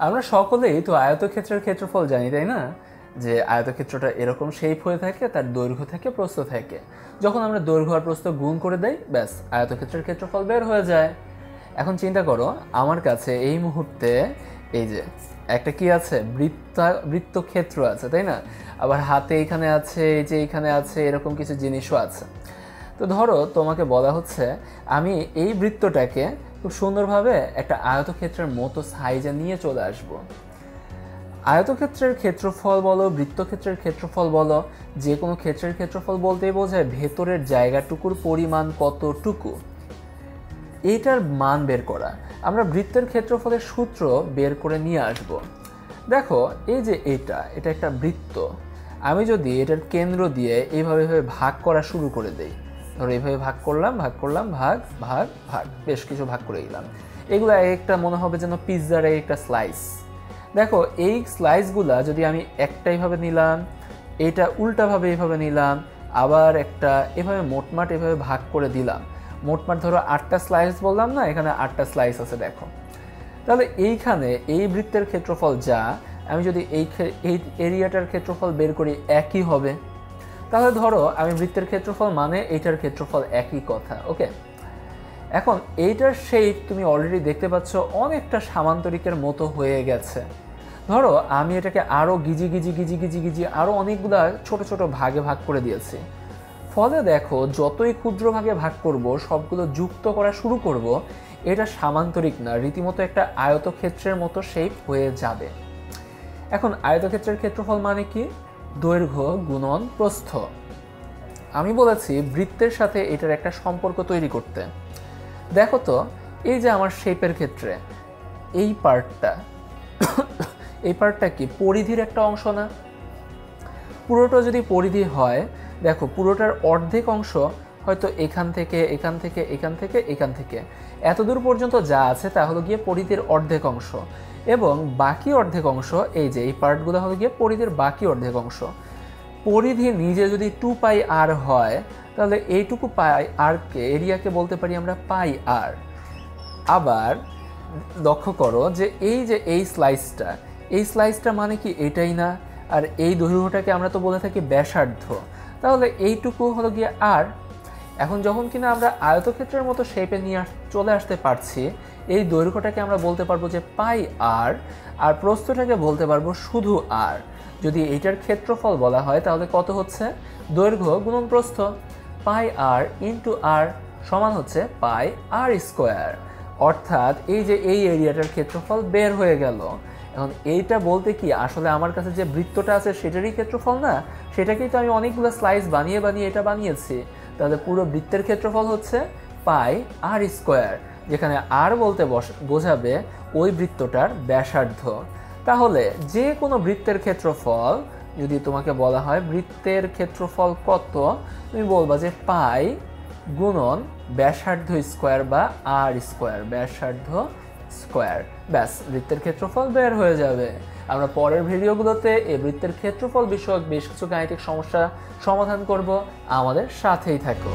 আমরা সকলেই তো আয়তক্ষেত্রের ক্ষেত্রফল জানি, তাই না? যে আয়তক্ষেত্রটা এরকম শেপ হয়ে থাকে, তার দৈর্ঘ্য থাকে, প্রস্থ থাকে। যখন আমরা দৈর্ঘ্য আর প্রস্থ গুণ করে দেই, ব্যাস আয়তক্ষেত্রের ক্ষেত্রফল বের হয়ে যায়। এখন চিন্তা করো, আমার কাছে এই মুহূর্তে এই যে একটা কি আছে, বৃত্তক্ষেত্র আছে, তাই না? আবার হাতে এখানে আছে, এই যে এখানে আছে, এরকম কিছু জিনিসও আছে। তো ধরো তোমাকে বলা হচ্ছে আমি এই বৃত্তটাকে খুব সুন্দরভাবে একটা আয়তক্ষেত্রের মতো সাইজে নিয়ে চলে আসব। আয়তক্ষেত্রের ক্ষেত্রফল বলো, বৃত্তক্ষেত্রের ক্ষেত্রফল বলো, যে কোনো ক্ষেত্রের ক্ষেত্রফল বলতেই বোঝায় ভেতরের জায়গাটুকুর পরিমাণ কতটুকু, এইটার মান বের করা। আমরা বৃত্তের ক্ষেত্রফলের সূত্র বের করে নিয়ে আসব। দেখো এই যে এটা একটা বৃত্ত, আমি যদি এটার কেন্দ্র দিয়ে এইভাবে ভাগ করা শুরু করে দেই, ধরো এইভাবে ভাগ করলাম, ভাগ ভাগ ভাগ, বেশ কিছু ভাগ করে দিলাম। এগুলো একটা মনে হবে যেন পিৎজার একটা স্লাইস। দেখো এই স্লাইসগুলা যদি আমি একটাইভাবে নিলাম, এটা উল্টাভাবে এইভাবে নিলাম, আবার একটা এভাবে মোটমাট এভাবে ভাগ করে দিলাম, মোটমাট ধরো 8টা স্লাইস বললাম না, এখানে 8টা স্লাইস আছে। দেখো তাহলে এইখানে এই বৃত্তের ক্ষেত্রফল যা, আমি যদি এই এরিয়াটার ক্ষেত্রফল বের করি একই হবে। তাহলে ধরো আমি বৃত্তের ক্ষেত্রফল মানে এইটার ক্ষেত্রফল একই কথা, ওকে। এখন এইটার শেপ তুমি অলরেডি দেখতে পাচ্ছ অনেকটা সামান্তরিকের মতো হয়ে গেছে। ধরো আমি এটাকে আরও গিজি আরও অনেকগুলা ছোট ছোট ভাগে ভাগ করে দিয়েছি। ফলে দেখো যতই ক্ষুদ্র ভাগে ভাগ করব, সবগুলো যুক্ত করা শুরু করব, এটা সামান্তরিক না, রীতিমতো একটা আয়তক্ষেত্রের মতো শেপ হয়ে যাবে। এখন আয়তক্ষেত্রের ক্ষেত্রফল মানে কি? দৈর্ঘ্য গুণন প্রস্থ। আমি বলেছি বৃত্তের সাথে এটার একটা সম্পর্ক তৈরি করতে। দেখো তো এই যে আমার শেপের ক্ষেত্রে এই পার্টটা কি পরিধির একটা অংশ না? পুরোটা যদি পরিধি হয়, দেখো পুরোটার অর্ধেক অংশ হয়তো এখান থেকে এতদূর পর্যন্ত যা আছে তা হলো গিয়ে পরিধির অর্ধেক অংশ, এবং বাকি অর্ধেক অংশ এই যে এই পার্টগুলো হলো গিয়ে পরিধির বাকি অর্ধেক অংশ। পরিধি নিজে যদি 2πr হয়, তাহলে এইটুকু পাই আরকে, এরিয়াকে বলতে পারি আমরা পাই আর। আবার লক্ষ্য করো যে এই স্লাইসটা মানে কি এটাই না? আর এই দৈর্ঘ্যটাকে আমরা তো বলে থাকি ব্যাসার্ধ, তাহলে এইটুকু হলো গিয়ে আর। এখন যখন কিনা আমরা আয়তক্ষেত্রের মতো শেপে নিয়ে চলে আসতে পারছি, এই দৈর্ঘ্যটাকে আমরা বলতে পারবো যে পাই আর, আর প্রস্থটাকে বলতে পারবো শুধু আর। যদি এইটার ক্ষেত্রফল বলা হয় তাহলে কত হচ্ছে? দৈর্ঘ্য গুণন প্রস্থ, পাই আর ইন্টু আর সমান হচ্ছে পাই আর স্কোয়ার। অর্থাৎ এই যে এই এরিয়াটার ক্ষেত্রফল বের হয়ে গেল। এখন এইটা বলতে কি আসলে আমার কাছে যে বৃত্তটা আছে সেটারই ক্ষেত্রফল না, সেটাকেই তো আমি অনেকগুলো স্লাইস বানিয়ে এটা বানিয়েছি। তাহলে পুরো বৃত্তের ক্ষেত্রফল হচ্ছে পাই আর স্কোয়ার, যেখানে আর বলতে বোঝাবে ওই বৃত্তটার ব্যাসার্ধ। তাহলে যে কোনো বৃত্তের ক্ষেত্রফল যদি তোমাকে বলা হয় বৃত্তের ক্ষেত্রফল কত, তুমি বলবা যে পাই গুণন ব্যাসার্ধ স্কোয়ার বা আর স্কোয়ার, ব্যাসার্ধ স্কোয়ার, ব্যাস বৃত্তের ক্ষেত্রফল বের হয়ে যাবে। আমরা পরের ভিডিওগুলোতে এই বৃত্তের ক্ষেত্রফল বিষয়ক বেশ কিছু গাণিতিক সমস্যা সমাধান করব। আমাদের সাথেই থাকো।